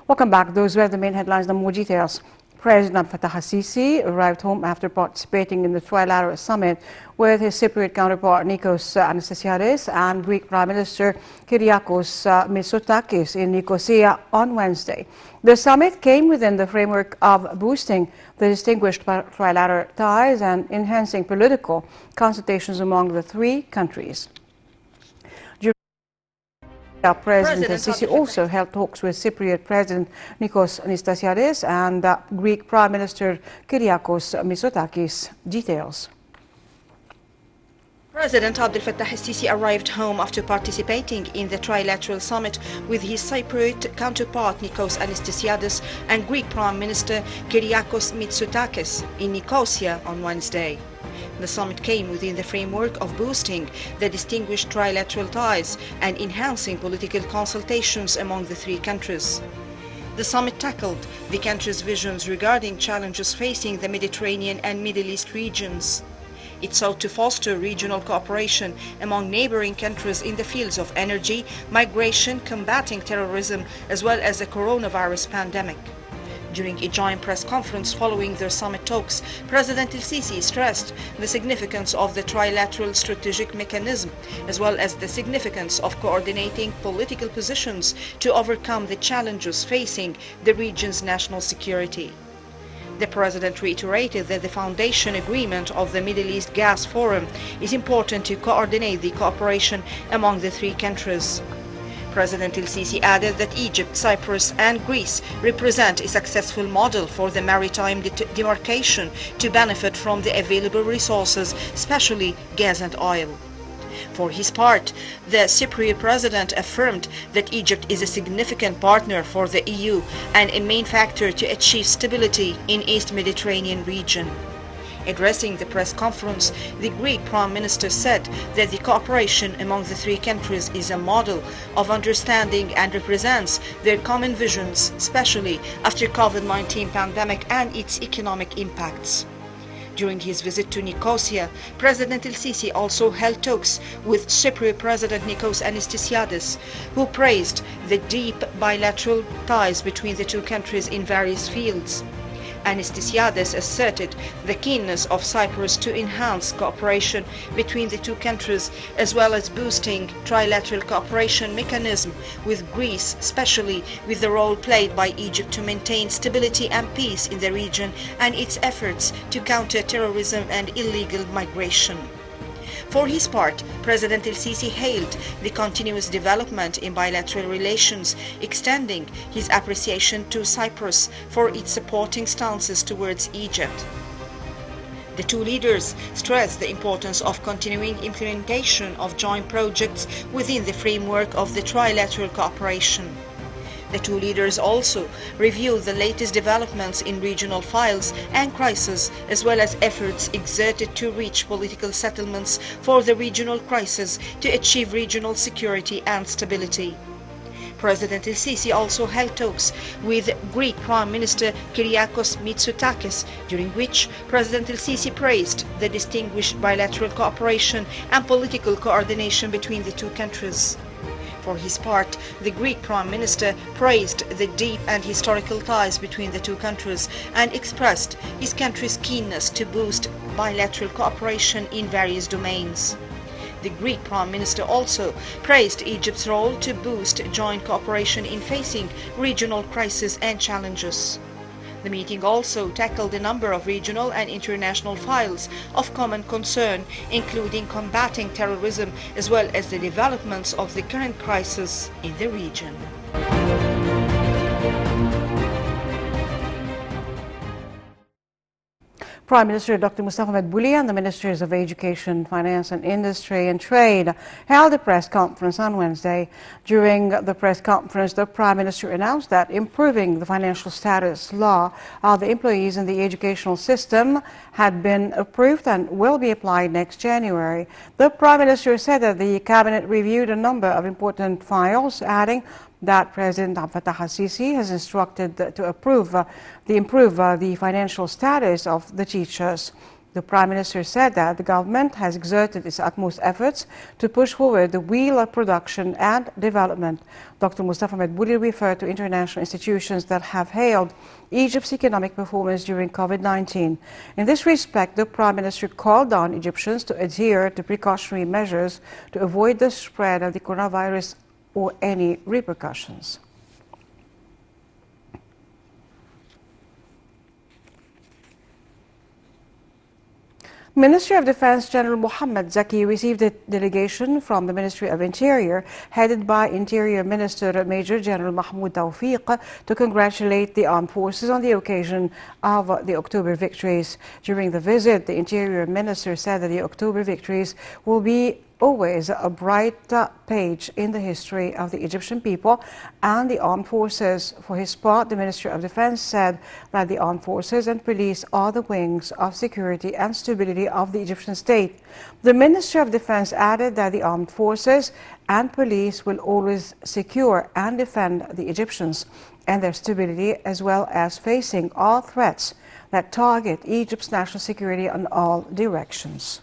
Welcome back. Those were the main headlines. The more details. President Fattah al-Sisi arrived home after participating in the trilateral summit with his Cypriot counterpart Nikos Anastasiades and Greek Prime Minister Kyriakos Mitsotakis in Nicosia on Wednesday. The summit came within the framework of boosting the distinguished trilateral ties and enhancing political consultations among the three countries. President al-Sisi also held talks with Cypriot President Nikos Anastasiades and Greek Prime Minister Kyriakos Mitsotakis. Details. President Abdel Fattah al-Sisi arrived home after participating in the trilateral summit with his Cypriot counterpart Nikos Anastasiades and Greek Prime Minister Kyriakos Mitsotakis in Nicosia on Wednesday. The summit came within the framework of boosting the distinguished trilateral ties and enhancing political consultations among the three countries. The summit tackled the countries' visions regarding challenges facing the Mediterranean and Middle East regions. It sought to foster regional cooperation among neighboring countries in the fields of energy, migration, combating terrorism, as well as the coronavirus pandemic. During a joint press conference following their summit talks, President al-Sisi stressed the significance of the trilateral strategic mechanism, as well as the significance of coordinating political positions to overcome the challenges facing the region's national security. The President reiterated that the foundation agreement of the Middle East Gas Forum is important to coordinate the cooperation among the three countries. President al-Sisi added that Egypt, Cyprus and Greece represent a successful model for the maritime demarcation to benefit from the available resources, especially gas and oil. For his part, the Cypriot president affirmed that Egypt is a significant partner for the EU and a main factor to achieve stability in East Mediterranean region. Addressing the press conference, the Greek Prime Minister said that the cooperation among the three countries is a model of understanding and represents their common visions, especially after COVID-19 pandemic and its economic impacts. During his visit to Nicosia, President al-Sisi also held talks with Cypriot President Nikos Anastasiades, who praised the deep bilateral ties between the two countries in various fields. Anastasiades asserted the keenness of Cyprus to enhance cooperation between the two countries, as well as boosting trilateral cooperation mechanism with Greece, especially with the role played by Egypt to maintain stability and peace in the region and its efforts to counter terrorism and illegal migration. For his part, President al-Sisi hailed the continuous development in bilateral relations, extending his appreciation to Cyprus for its supporting stances towards Egypt. The two leaders stressed the importance of continuing implementation of joint projects within the framework of the trilateral cooperation. The two leaders also reviewed the latest developments in regional files and crises, as well as efforts exerted to reach political settlements for the regional crisis to achieve regional security and stability. President al-Sisi also held talks with Greek Prime Minister Kyriakos Mitsotakis, during which President al-Sisi praised the distinguished bilateral cooperation and political coordination between the two countries. For his part, the Greek Prime Minister praised the deep and historical ties between the two countries and expressed his country's keenness to boost bilateral cooperation in various domains. The Greek Prime Minister also praised Egypt's role to boost joint cooperation in facing regional crises and challenges. The meeting also tackled a number of regional and international files of common concern, including combating terrorism as well as the developments of the current crisis in the region. Prime Minister Dr. Mustafa Madbouli and the Ministers of Education, Finance and Industry and Trade held a press conference on Wednesday. During the press conference, the Prime Minister announced that improving the financial status law of the employees in the educational system had been approved and will be applied next January. The Prime Minister said that the Cabinet reviewed a number of important files, adding that President Abdel Fattah al-Sisi has instructed to improve the financial status of the teachers. The Prime Minister said that the government has exerted its utmost efforts to push forward the wheel of production and development. Dr. Mustafa Medbouli referred to international institutions that have hailed Egypt's economic performance during COVID-19. In this respect, the Prime Minister called on Egyptians to adhere to precautionary measures to avoid the spread of the coronavirus or any repercussions. Ministry of Defense General Mohammed Zaki received a delegation from the Ministry of Interior, headed by Interior Minister Major General Mahmoud Tawfiq, to congratulate the armed forces on the occasion of the October victories. During the visit, the Interior Minister said that the October victories will be always a bright page in the history of the Egyptian people and the armed forces. For his part, the Ministry of Defense said that the armed forces and police are the wings of security and stability of the Egyptian state. The Ministry of Defense added that the armed forces and police will always secure and defend the Egyptians and their stability, as well as facing all threats that target Egypt's national security in all directions.